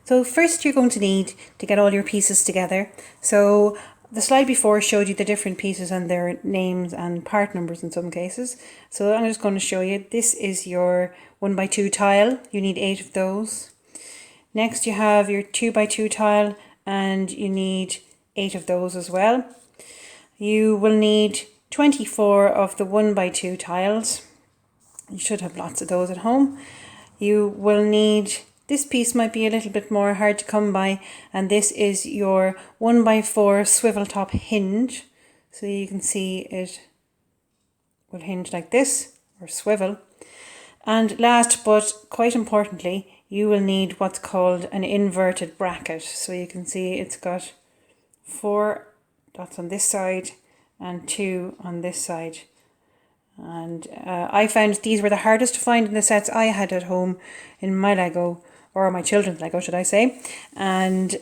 So first you're going to need to get all your pieces together. So the slide before showed you the different pieces and their names and part numbers in some cases. So I'm just going to show you. This is your 1x2 tile. You need 8 of those. Next you have your 2x2 tile and you need 8 of those as well. You will need 24 of the 1x2 tiles. You should have lots of those at home. You will need, this piece might be a little bit more hard to come by, and this is your 1x4 swivel top hinge. So you can see it will hinge like this, or swivel. And last but quite importantly, you will need what's called an inverted bracket. So you can see it's got 4 dots on this side and 2 on this side. And I found these were the hardest to find in the sets I had at home in my Lego, or my children's Lego should I say. And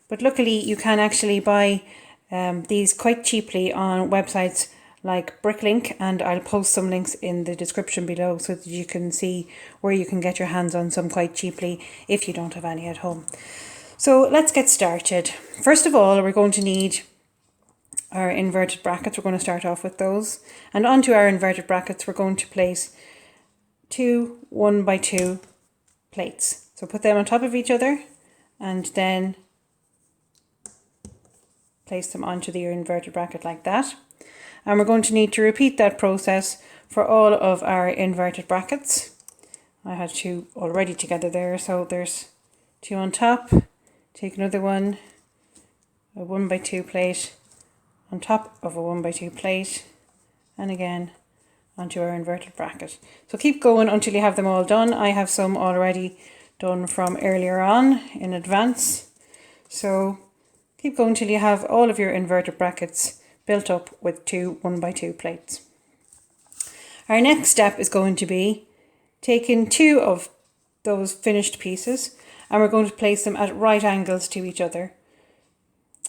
but luckily you can actually buy these quite cheaply on websites like Bricklink, and I'll post some links in the description below so that you can see where you can get your hands on some quite cheaply if you don't have any at home. So let's get started. First of all, we're going to need our inverted brackets. We're going to start off with those, and onto our inverted brackets we're going to place 2 1x2 plates. So put them on top of each other and then place them onto the inverted bracket like that. And we're going to need to repeat that process for all of our inverted brackets. I had 2 already together there, so there's 2 on top. Take another one, a 1x2 plate on top of a 1x2 plate, and again onto our inverted bracket. So keep going until you have them all done. I have some already done from earlier on in advance. So keep going until you have all of your inverted brackets built up with 2 1x2 plates. Our next step is going to be taking 2 of those finished pieces and we're going to place them at right angles to each other.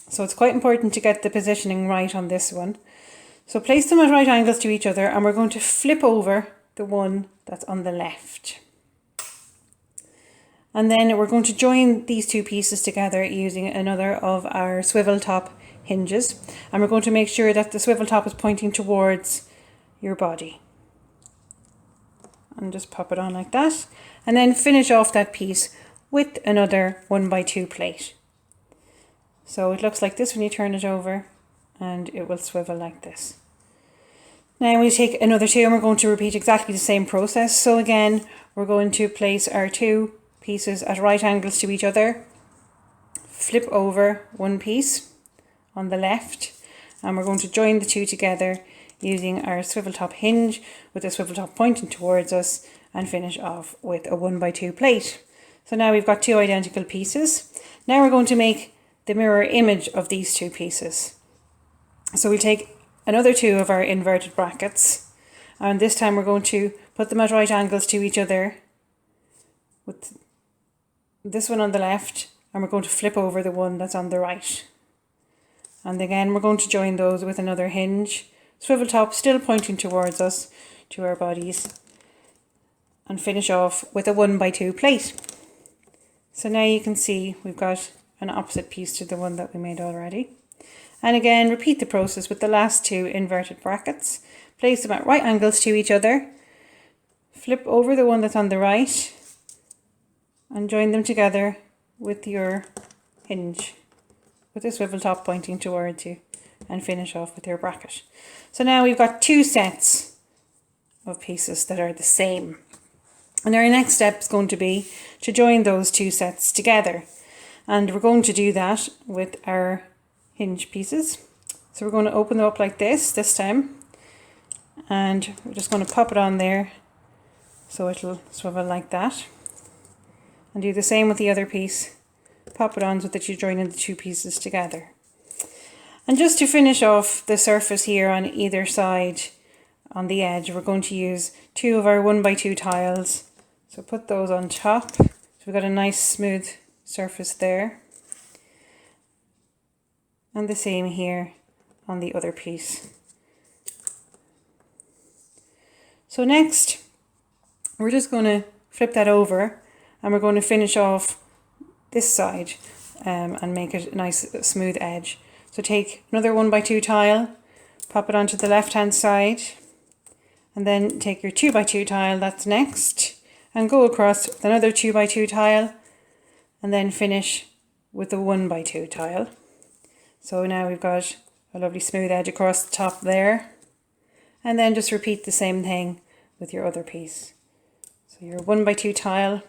So it's quite important to get the positioning right on this one. So place them at right angles to each other and we're going to flip over the one that's on the left. And then we're going to join these 2 pieces together using another of our swivel top hinges. And we're going to make sure that the swivel top is pointing towards your body. And just pop it on like that. And then finish off that piece with another 1x2 plate. So it looks like this when you turn it over, and it will swivel like this. Now we take another 2 and we're going to repeat exactly the same process. So again, we're going to place our 2 pieces at right angles to each other, flip over one piece on the left, and we're going to join the 2 together using our swivel top hinge with the swivel top pointing towards us, and finish off with a 1x2 plate. So now we've got 2 identical pieces. Now we're going to make the mirror image of these 2 pieces. So we'll take another 2 of our inverted brackets, and this time we're going to put them at right angles to each other with this one on the left, and we're going to flip over the one that's on the right. And again we're going to join those with another hinge, swivel top still pointing towards us, to our bodies, and finish off with a 1x2 plate. So now you can see we've got an opposite piece to the one that we made already. And again, repeat the process with the last 2 inverted brackets. Place them at right angles to each other. Flip over the one that's on the right and join them together with your hinge, with the swivel top pointing towards you, and finish off with your bracket. So now we've got 2 sets of pieces that are the same. And our next step is going to be to join those 2 sets together. And we're going to do that with our hinge pieces. So we're going to open them up like this time. And we're just going to pop it on there so it'll swivel like that. And do the same with the other piece. Pop it on so that you're joining the 2 pieces together. And just to finish off the surface here on either side on the edge, we're going to use 2 of our 1x2 tiles. So put those on top. So we've got a nice smooth surface there. And the same here on the other piece. So next, we're just going to flip that over and we're going to finish off this side and make it a nice smooth edge. So take another 1x2 tile, pop it onto the left hand side, and then take your 2x2 tile that's next and go across with another 2x2 tile and then finish with the 1x2 tile. So now we've got a lovely smooth edge across the top there, and then just repeat the same thing with your other piece. So your 1x2 tile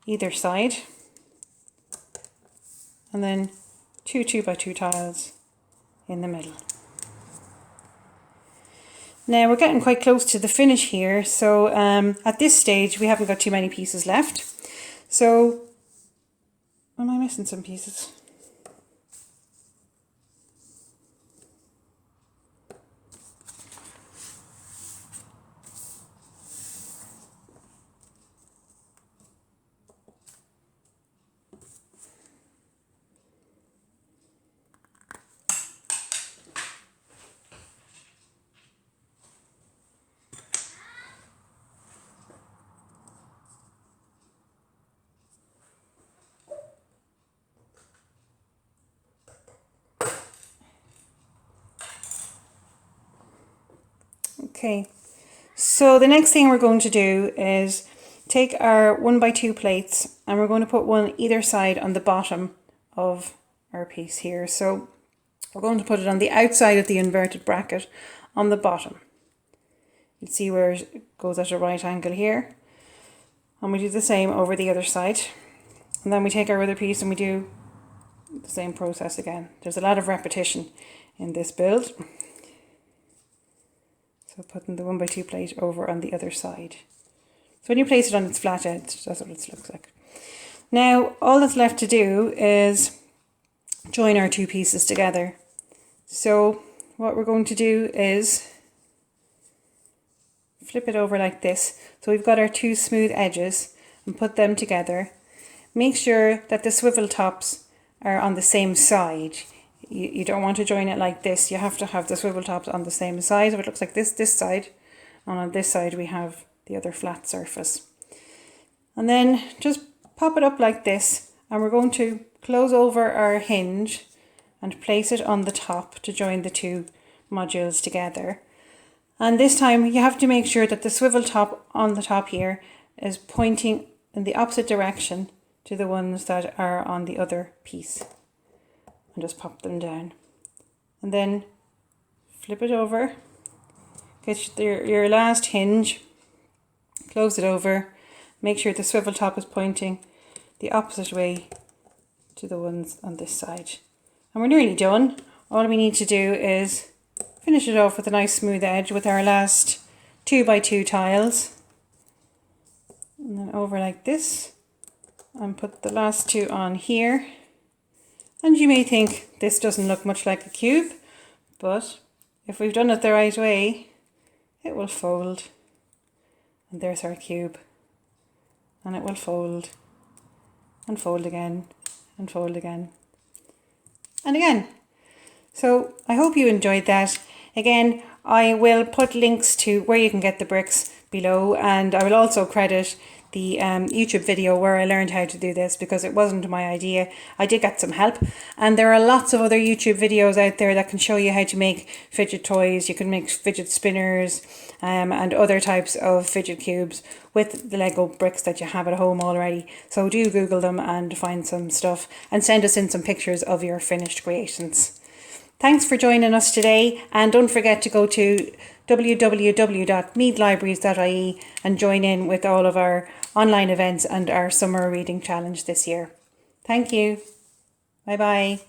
either side, and then two 2x2 tiles in the middle. Now we're getting quite close to the finish here, so at this stage we haven't got too many pieces left. So, am I missing some pieces? Okay, so the next thing we're going to do is take our 1x2 plates and we're going to put one either side on the bottom of our piece here. So we're going to put it on the outside of the inverted bracket on the bottom. You see where it goes at a right angle here. And we do the same over the other side. And then we take our other piece and we do the same process again. There's a lot of repetition in this build. So putting the 1x2 plate over on the other side. So when you place it on its flat edge, that's what it looks like. Now, all that's left to do is join our two pieces together. So what we're going to do is flip it over like this. So we've got our two smooth edges and put them together. Make sure that the swivel tops are on the same side. You don't want to join it like this. You have to have the swivel tops on the same side. So it looks like this side, and on this side we have the other flat surface. And then just pop it up like this, and we're going to close over our hinge and place it on the top to join the two modules together. And this time you have to make sure that the swivel top on the top here is pointing in the opposite direction to the ones that are on the other piece. And just pop them down. And then flip it over. Get your last hinge. Close it over. Make sure the swivel top is pointing the opposite way to the ones on this side. And we're nearly done. All we need to do is finish it off with a nice smooth edge with our last 2x2 tiles. And then over like this. And put the last two on here. And you may think this doesn't look much like a cube, but if we've done it the right way, it will fold. And there's our cube. And it will fold, and fold again, and fold again, and again. So I hope you enjoyed that. Again, I will put links to where you can get the bricks below, and I will also credit the YouTube video where I learned how to do this, because it wasn't my idea. I did get some help, and there are lots of other YouTube videos out there that can show you how to make fidget toys. You can make fidget spinners and other types of fidget cubes with the Lego bricks that you have at home already. So do Google them and find some stuff and send us in some pictures of your finished creations. Thanks for joining us today, and don't forget to go to www.meadlibraries.ie and join in with all of our online events and our summer reading challenge this year. Thank you. Bye bye.